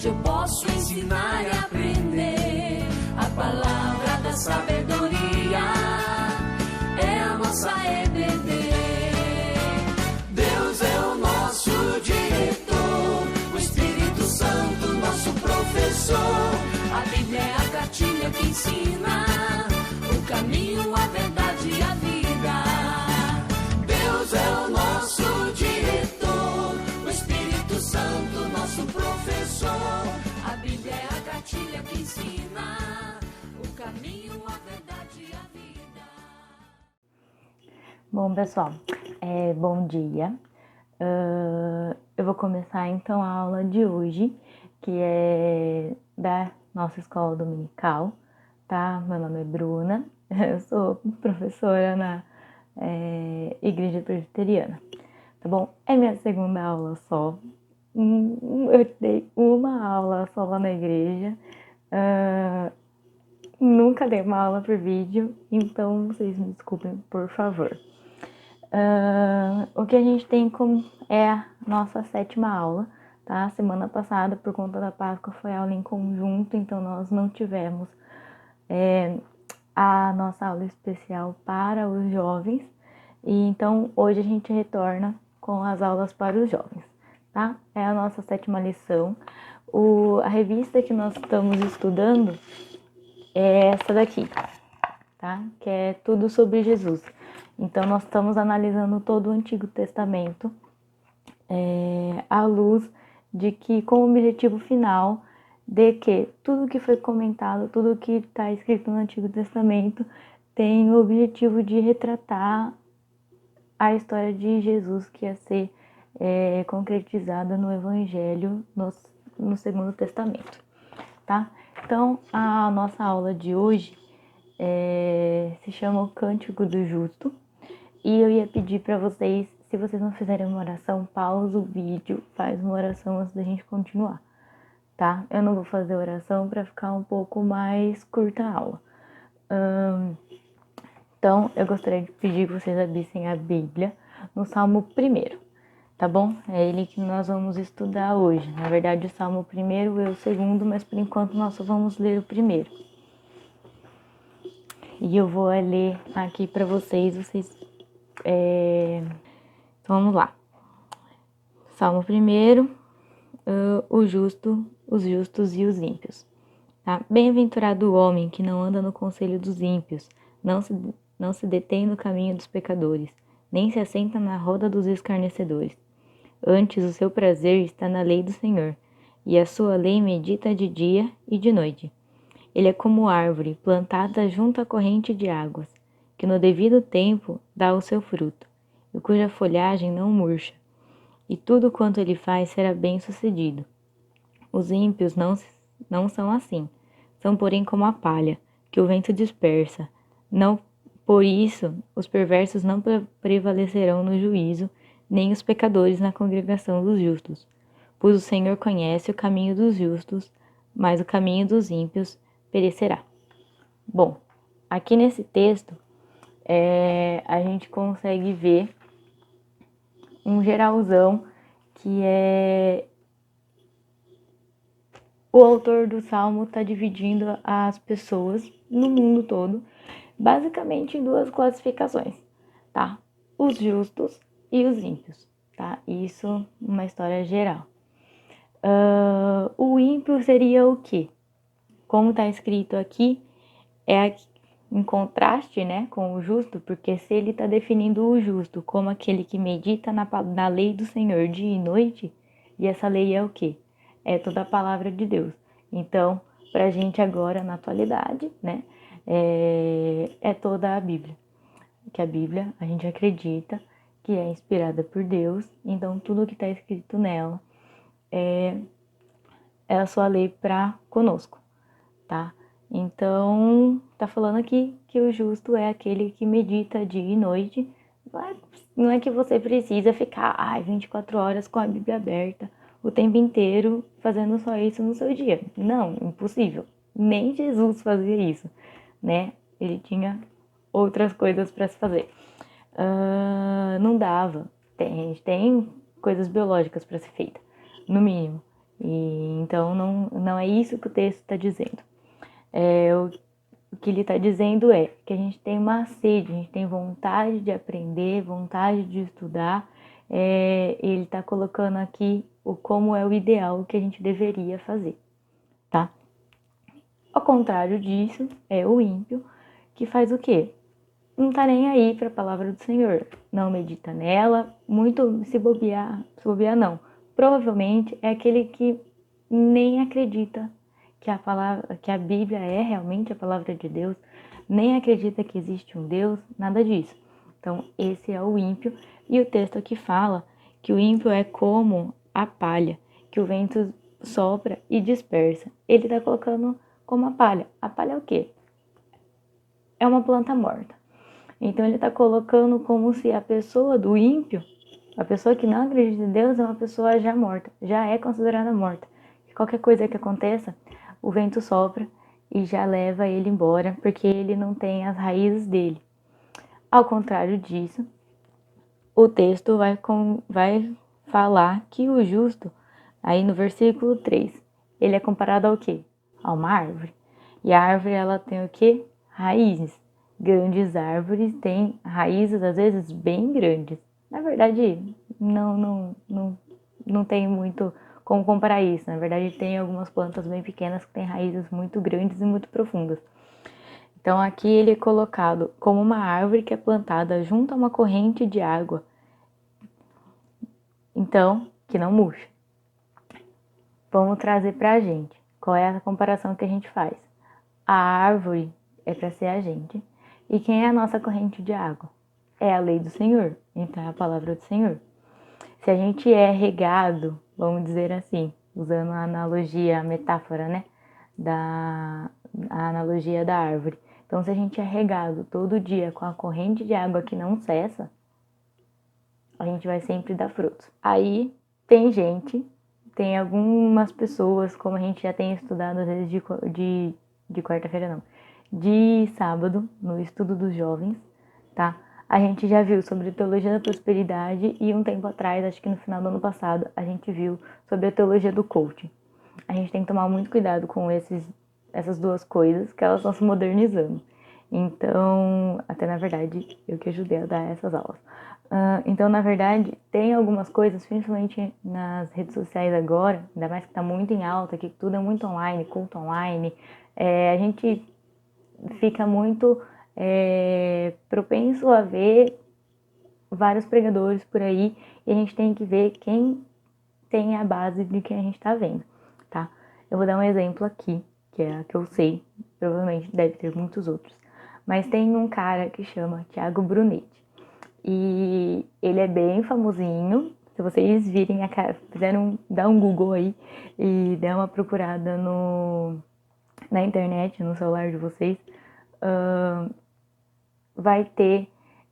instante eu posso ensinar e aprender. A palavra da sabedoria é a nossa EBD. Deus é o nosso diretor, o Espírito Santo nosso professor. A Bíblia é a cartilha que ensina o caminho, a verdade e a vida. Deus é o nosso diretor, o Espírito Santo nosso professor. A Bíblia é a cartilha que ensina o caminho, a verdade e a vida. Bom, pessoal, bom dia. Eu vou começar então a aula de hoje, que é da nossa escola dominical, tá? Meu nome é Bruna, eu sou professora na Igreja Presbiteriana, tá bom? É minha segunda aula só, eu dei uma aula só lá na igreja, nunca dei uma aula por vídeo, então vocês me desculpem, por favor. O que a gente tem como é a nossa 7ª aula, tá? Semana passada, por conta da Páscoa, foi aula em conjunto, então nós não tivemos a nossa aula especial para os jovens, e então hoje a gente retorna com as aulas para os jovens, tá? É a nossa 7ª lição. A revista que nós estamos estudando é essa daqui, tá? Que é Tudo sobre Jesus. Então, nós estamos analisando todo o Antigo Testamento à luz de que, com o objetivo final de que tudo que foi comentado, tudo que está escrito no Antigo Testamento tem o objetivo de retratar a história de Jesus que ia ser concretizada no Evangelho no Segundo Testamento, tá? Então, a nossa aula de hoje se chama O Cântico do Justo, e eu ia pedir para vocês, se vocês não fizerem uma oração, pausa o vídeo, faz uma oração antes da gente continuar, tá? Eu não vou fazer oração para ficar um pouco mais curta a aula. Então, eu gostaria de pedir que vocês abrissem a Bíblia no Salmo 1º, tá bom? É ele que nós vamos estudar hoje. Na verdade, o Salmo 1º é o 2º, mas por enquanto nós só vamos ler o 1º. E eu vou ler aqui para vocês. Então, vamos lá. Salmo 1º, os justos e os ímpios. Tá? Bem-aventurado o homem que não anda no conselho dos ímpios, não se detém no caminho dos pecadores, nem se assenta na roda dos escarnecedores. Antes, o seu prazer está na lei do Senhor, e a sua lei medita de dia e de noite. Ele é como árvore plantada junto à corrente de águas, que no devido tempo dá o seu fruto, e cuja folhagem não murcha, e tudo quanto ele faz será bem-sucedido. Os ímpios não são assim, são porém como a palha, que o vento dispersa. Não, por isso, os perversos não prevalecerão no juízo, nem os pecadores na congregação dos justos. Pois o Senhor conhece o caminho dos justos, mas o caminho dos ímpios perecerá. Bom, aqui nesse texto, a gente consegue ver um geralzão que o autor do Salmo está dividindo as pessoas no mundo todo, basicamente em 2 classificações, tá? Os justos e os ímpios, tá? Isso uma história geral. O ímpio seria o quê? Como está escrito aqui, em contraste, né, com o justo, porque se ele está definindo o justo como aquele que medita na lei do Senhor dia e noite, e essa lei é o quê? É toda a palavra de Deus. Então, para a gente agora, na atualidade, né, é toda a Bíblia. Que a Bíblia, a gente acredita que é inspirada por Deus, então tudo que está escrito nela é a sua lei para conosco, tá? Então, tá falando aqui que o justo é aquele que medita dia e noite. Não é que você precisa ficar 24 horas com a Bíblia aberta o tempo inteiro fazendo só isso no seu dia. Não, impossível. Nem Jesus fazia isso, né? Ele tinha outras coisas para se fazer. Não dava. A gente tem coisas biológicas para ser feita, no mínimo. E então não é isso que o texto está dizendo. O que ele está dizendo é que a gente tem uma sede, a gente tem vontade de aprender, vontade de estudar. Ele está colocando aqui como é o ideal que a gente deveria fazer, tá? Ao contrário disso, é o ímpio que faz o quê? Não tá nem aí para a palavra do Senhor, não medita nela, muito se bobear não. Provavelmente é aquele que nem acredita que a Bíblia é realmente a palavra de Deus, nem acredita que existe um Deus, nada disso. Então, esse é o ímpio, e o texto aqui fala que o ímpio é como a palha, que o vento sopra e dispersa. Ele está colocando como a palha. A palha é o quê? É uma planta morta. Então ele está colocando como se a pessoa do ímpio, a pessoa que não acredita em Deus, é uma pessoa já morta, já é considerada morta. Qualquer coisa que aconteça, o vento sopra e já leva ele embora, porque ele não tem as raízes dele. Ao contrário disso, o texto vai falar que o justo, aí no versículo 3, ele é comparado ao quê? A uma árvore. E a árvore, ela tem o quê? Raízes. Grandes árvores têm raízes, às vezes, bem grandes. Na verdade, não tem muito como comparar isso. Na verdade, tem algumas plantas bem pequenas que têm raízes muito grandes e muito profundas. Então, aqui ele é colocado como uma árvore que é plantada junto a uma corrente de água. Então, que não murcha. Vamos trazer para a gente. Qual é a comparação que a gente faz? A árvore é para ser a gente. E quem é a nossa corrente de água? É a lei do Senhor. Então, é a palavra do Senhor. Se a gente é regado, vamos dizer assim, usando a analogia, a metáfora, né? A analogia da árvore. Então, se a gente é regado todo dia com a corrente de água que não cessa, a gente vai sempre dar frutos. Aí, tem algumas pessoas, como a gente já tem estudado às vezes de quarta-feira não, de sábado, no estudo dos jovens, tá? A gente já viu sobre a teologia da prosperidade e um tempo atrás, acho que no final do ano passado, a gente viu sobre a teologia do coaching. A gente tem que tomar muito cuidado com essas duas coisas, que elas estão se modernizando. Então, até na verdade, eu que ajudei a dar essas aulas. Então, na verdade, tem algumas coisas, principalmente nas redes sociais agora, ainda mais que está muito em alta, que tudo é muito online, culto online, a gente fica muito propenso a ver vários pregadores por aí, e a gente tem que ver quem tem a base de quem a gente está vendo, tá? Eu vou dar um exemplo aqui, que é a que eu sei, provavelmente deve ter muitos outros, mas tem um cara que chama Thiago Brunetti, e ele é bem famosinho. Se vocês virem, dar um Google aí e der uma procurada na internet, no celular de vocês, vai ter,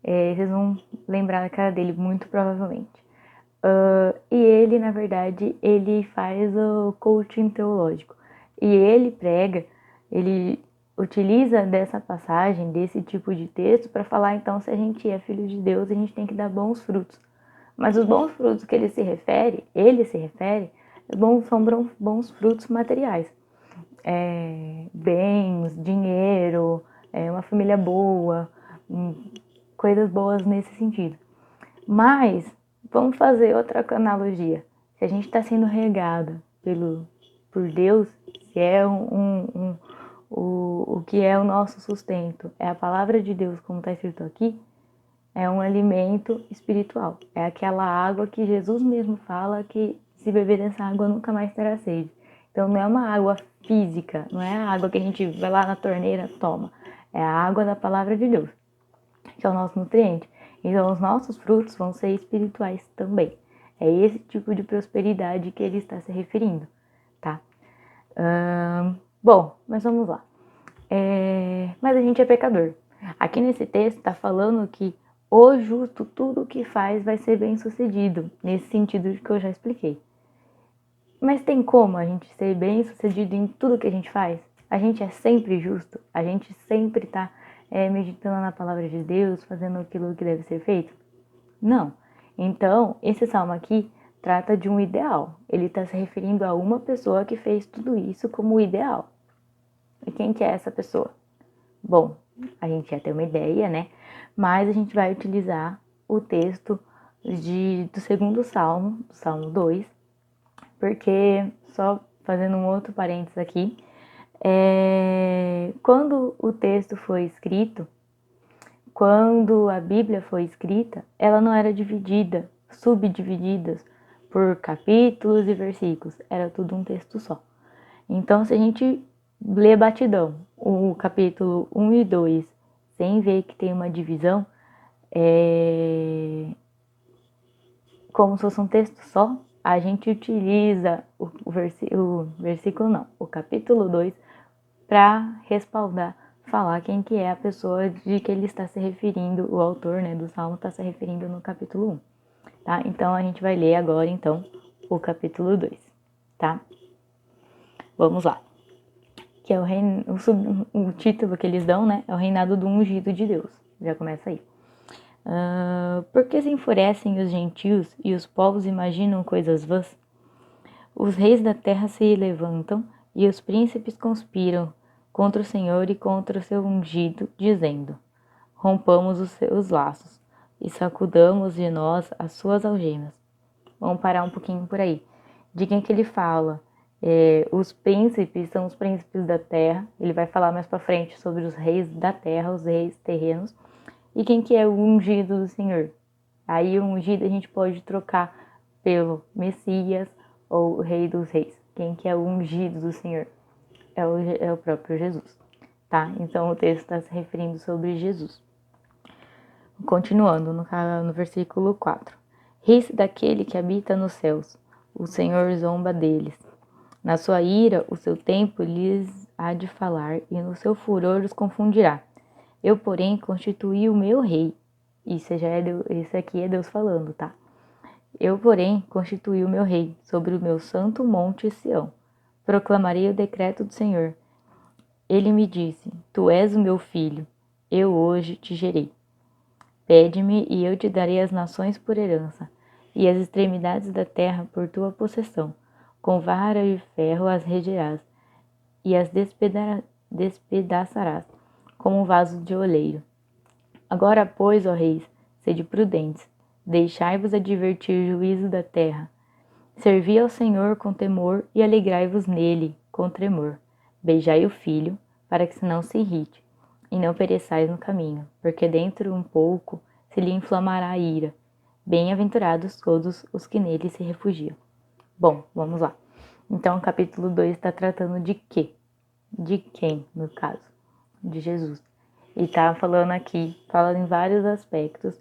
vocês vão lembrar da cara dele, muito provavelmente. E ele, na verdade, ele faz o coaching teológico. E ele prega, ele utiliza dessa passagem, desse tipo de texto, para falar, então, se a gente é filho de Deus, a gente tem que dar bons frutos. Mas os bons frutos que ele se refere, são bons frutos materiais. Bens, dinheiro, uma família boa, coisas boas nesse sentido. Mas, vamos fazer outra analogia. Se a gente está sendo regado por Deus, se é o que é o nosso sustento, é a palavra de Deus, como está escrito aqui, é um alimento espiritual. É aquela água que Jesus mesmo fala que se beber dessa água nunca mais terá sede. Então não é uma água física, não é a água que a gente vai lá na torneira, toma. É a água da palavra de Deus, que é o nosso nutriente. Então os nossos frutos vão ser espirituais também. É esse tipo de prosperidade que ele está se referindo, tá? Bom, mas vamos lá. Mas a gente é pecador. Aqui nesse texto está falando que o justo, tudo o que faz vai ser bem sucedido, nesse sentido que eu já expliquei. Mas tem como a gente ser bem sucedido em tudo que a gente faz? A gente é sempre justo? A gente sempre está meditando na palavra de Deus, fazendo aquilo que deve ser feito? Não. Então, esse salmo aqui trata de um ideal. Ele está se referindo a uma pessoa que fez tudo isso como ideal. E quem que é essa pessoa? Bom, a gente já tem uma ideia, né? Mas a gente vai utilizar o texto do segundo Salmo, Salmo 2, porque, só fazendo um outro parênteses aqui, quando o texto foi escrito, quando a Bíblia foi escrita, ela não era dividida, subdivididas por capítulos e versículos, era tudo um texto só. Então, se a gente lê batidão, o capítulo 1 e 2, sem ver que tem uma divisão, como se fosse um texto só, a gente utiliza o capítulo 2 para respaldar, falar quem que é a pessoa de que ele está se referindo, o autor, né, do Salmo está se referindo no capítulo 1, tá? Então, a gente vai ler agora, então, o capítulo 2, tá? Vamos lá. Que é o título que eles dão, né, é o reinado do ungido de Deus. Já começa aí. Por que se enfurecem os gentios e os povos imaginam coisas vãs? Os reis da terra se levantam e os príncipes conspiram contra o Senhor e contra o seu ungido, dizendo: rompamos os seus laços e sacudamos de nós as suas algemas. Vamos parar um pouquinho por aí. De quem que ele fala? Os príncipes são os príncipes da terra. Ele vai falar mais para frente sobre os reis da terra, os reis terrenos. E quem que é o ungido do Senhor? Aí o ungido a gente pode trocar pelo Messias ou o Rei dos Reis. Quem que é o ungido do Senhor? É o próprio Jesus, tá? Então o texto está se referindo sobre Jesus. Continuando no versículo 4. Ri-se daquele que habita nos céus, o Senhor zomba deles. Na sua ira, o seu tempo lhes há de falar, e no seu furor os confundirá. Eu, porém, constituí o meu rei. Isso aqui é Deus falando, tá? Eu, porém, constituí o meu rei sobre o meu santo monte Sião. Proclamarei o decreto do Senhor. Ele me disse: Tu és o meu filho, eu hoje te gerei. Pede-me e eu te darei as nações por herança, e as extremidades da terra por tua possessão. Com vara de ferro as regerás, e as despedaçarás, como um vaso de oleiro. Agora, pois, ó reis, sede prudentes, deixai-vos advertir o juízo da terra. Servi ao Senhor com temor e alegrai-vos nele com tremor. Beijai o filho, para que se não se irrite, e não pereçais no caminho, porque dentro um pouco se lhe inflamará a ira. Bem-aventurados todos os que nele se refugiam. Bom, vamos lá. Então, o capítulo 2 está tratando de quê? De quem, no caso? De Jesus. E tá falando aqui, fala em vários aspectos.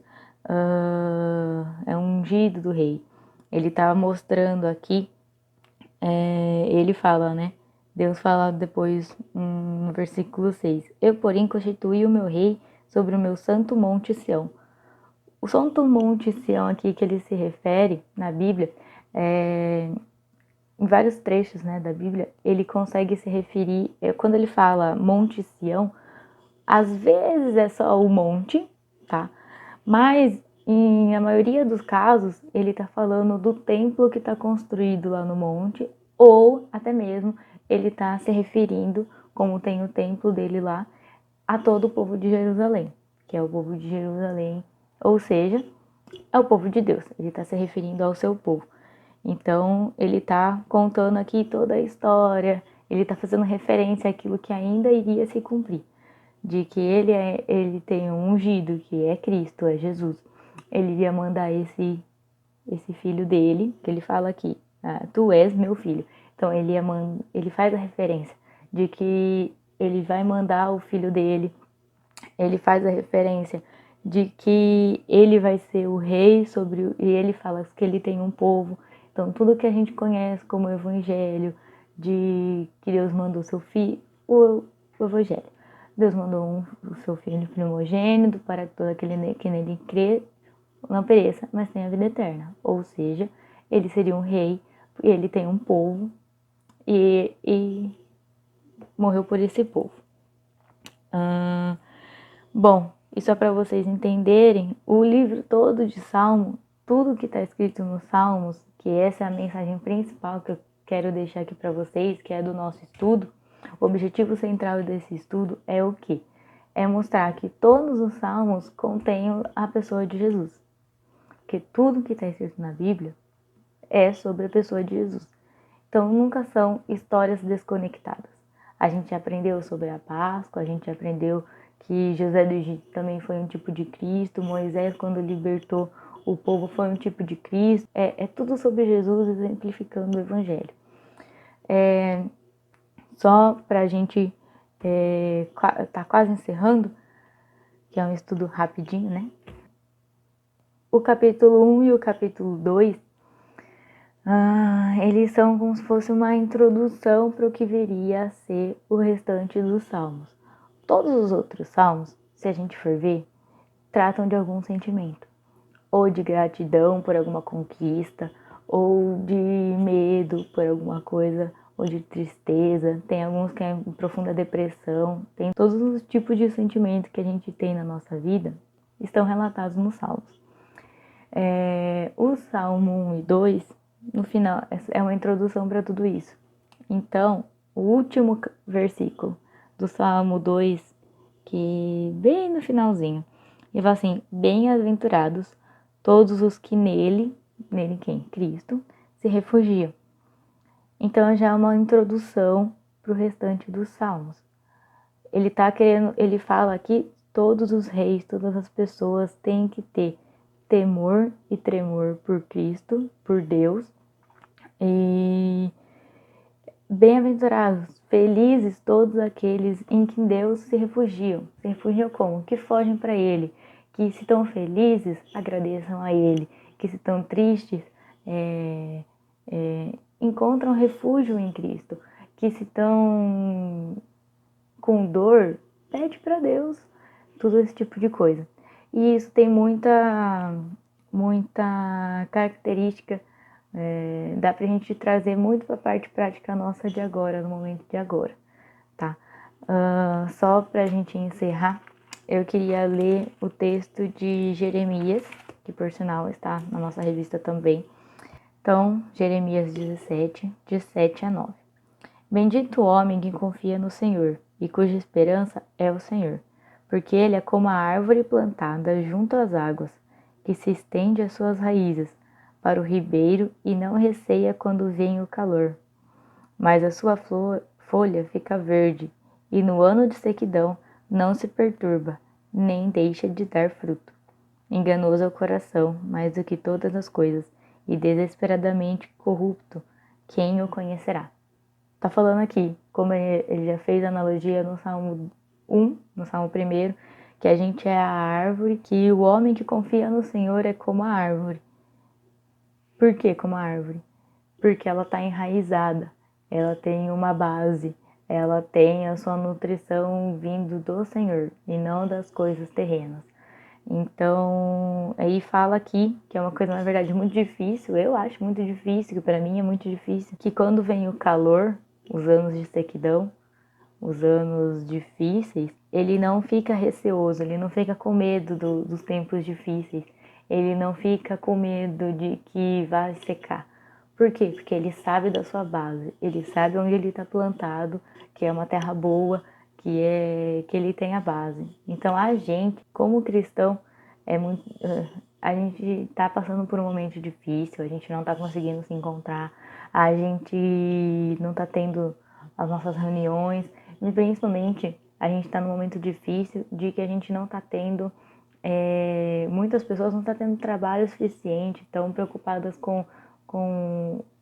É um ungido do rei. Ele tá mostrando aqui, ele fala, né? Deus fala depois no versículo 6. Eu, porém, constituí o meu rei sobre o meu santo monte Sião. O santo monte Sião aqui que ele se refere na Bíblia, em vários trechos, né, da Bíblia, ele consegue se referir, quando ele fala monte Sião, às vezes é só o monte, tá? Mas, em a maioria dos casos, ele está falando do templo que está construído lá no monte, ou até mesmo ele está se referindo, como tem o templo dele lá, a todo o povo de Jerusalém, que é o povo de Jerusalém, ou seja, é o povo de Deus, ele está se referindo ao seu povo. Então, ele está contando aqui toda a história, ele está fazendo referência àquilo que ainda iria se cumprir, de que ele tem um ungido, que é Cristo, é Jesus. Ele ia mandar esse filho dele, que ele fala aqui, tu és meu filho. Então, ele faz a referência de que ele vai mandar o filho dele, ele faz a referência de que ele vai ser o rei e ele fala que ele tem um povo. Então, tudo que a gente conhece como evangelho, de que Deus mandou seu filho, o evangelho. Deus mandou o seu filho primogênito para que todo aquele que nele crê não pereça, mas tenha vida eterna. Ou seja, ele seria um rei, ele tem um povo e morreu por esse povo. Bom, isso é para vocês entenderem o livro todo de Salmo, tudo que está escrito nos Salmos, que essa é a mensagem principal que eu quero deixar aqui para vocês, que é do nosso estudo. O objetivo central desse estudo é o quê? É mostrar que todos os salmos contêm a pessoa de Jesus. Porque tudo que está escrito na Bíblia é sobre a pessoa de Jesus. Então, nunca são histórias desconectadas. A gente aprendeu sobre a Páscoa, a gente aprendeu que José do Egito também foi um tipo de Cristo, Moisés, quando libertou o povo, foi um tipo de Cristo. É tudo sobre Jesus, exemplificando o Evangelho. Só para a gente tá quase encerrando, que é um estudo rapidinho, né? O capítulo 1 e o capítulo 2, eles são como se fosse uma introdução para o que viria a ser o restante dos salmos. Todos os outros salmos, se a gente for ver, tratam de algum sentimento, ou de gratidão por alguma conquista, ou de medo por alguma coisa, ou de tristeza. Tem alguns que é profunda depressão. Tem todos os tipos de sentimento que a gente tem na nossa vida estão relatados nos salmos. O Salmo 1 e 2, no final, é uma introdução para tudo isso. Então, o último versículo do Salmo 2, que bem no finalzinho, ele fala assim: bem-aventurados todos os que nele quem? Cristo, se refugiam. Então já é uma introdução para o restante dos salmos. Ele fala que todos os reis, todas as pessoas têm que ter temor e tremor por Cristo, por Deus. E bem-aventurados, felizes todos aqueles em que Deus se refugiam. Se refugiam como? Que fogem para Ele. Que se estão felizes, agradeçam a Ele. Que se estão tristes, encontram refúgio em Cristo. Que se estão com dor, pede para Deus. Tudo esse tipo de coisa. E isso tem muita característica, dá pra gente trazer muito para a parte prática nossa de agora, no momento de agora, tá? Só pra gente encerrar, eu queria ler o texto de Jeremias, que por sinal está na nossa revista também. Então, Jeremias 17, de 7 a 9. Bendito o homem que confia no Senhor e cuja esperança é o Senhor, porque ele é como a árvore plantada junto às águas, que se estende as suas raízes para o ribeiro e não receia quando vem o calor. Mas a sua folha fica verde, e no ano de sequidão não se perturba, nem deixa de dar fruto. Enganoso é o coração, mais do que todas as coisas, e desesperadamente corrupto, quem o conhecerá? Tá falando aqui, como ele já fez analogia no Salmo 1, no Salmo 1, que a gente é a árvore, que o homem que confia no Senhor é como a árvore. Por que como a árvore? Porque ela está enraizada, ela tem uma base, ela tem a sua nutrição vindo do Senhor e não das coisas terrenas. Então, aí fala aqui, que é uma coisa na verdade muito difícil, eu acho muito difícil, que para mim é muito difícil, que quando vem o calor, os anos de sequidão, os anos difíceis, ele não fica receoso, ele não fica com medo dos tempos difíceis, ele não fica com medo de que vai secar. Por quê? Porque ele sabe da sua base, ele sabe onde ele está plantado, que é uma terra boa, que ele tem a base. Então a gente, como cristão, a gente está passando por um momento difícil, a gente não está conseguindo se encontrar, a gente não está tendo as nossas reuniões, e principalmente a gente está num momento difícil de que a gente não está tendo, muitas pessoas não estão tendo trabalho suficiente, estão preocupadas com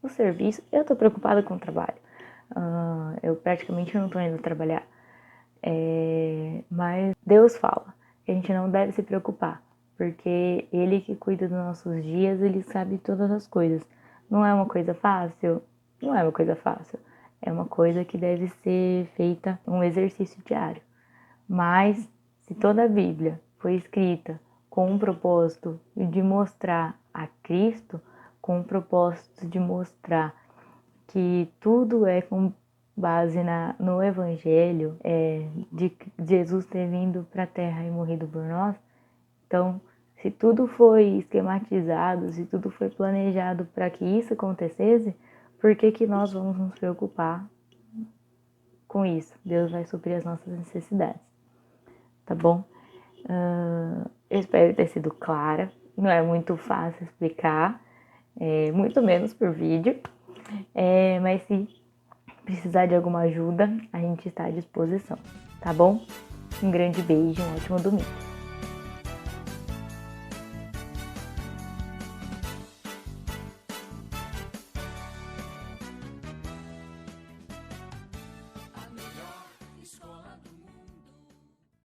o serviço. Eu estou preocupada com o trabalho, eu praticamente não estou indo trabalhar, mas Deus fala que a gente não deve se preocupar, porque Ele que cuida dos nossos dias, Ele sabe todas as coisas. Não é uma coisa fácil? Não é uma coisa fácil. É uma coisa que deve ser feita um exercício diário. Mas se toda a Bíblia foi escrita com um propósito de mostrar a Cristo, com um propósito de mostrar que tudo é com base no Evangelho, de Jesus ter vindo para a Terra e morrido por nós, então, Se tudo foi esquematizado, se tudo foi planejado para que isso acontecesse, por que nós vamos nos preocupar com isso? Deus vai suprir as nossas necessidades, tá bom? Eu espero ter sido clara. Não é muito fácil explicar, muito menos por vídeo, mas se precisar de alguma ajuda, a gente está à disposição, tá bom? Um grande beijo, um ótimo domingo.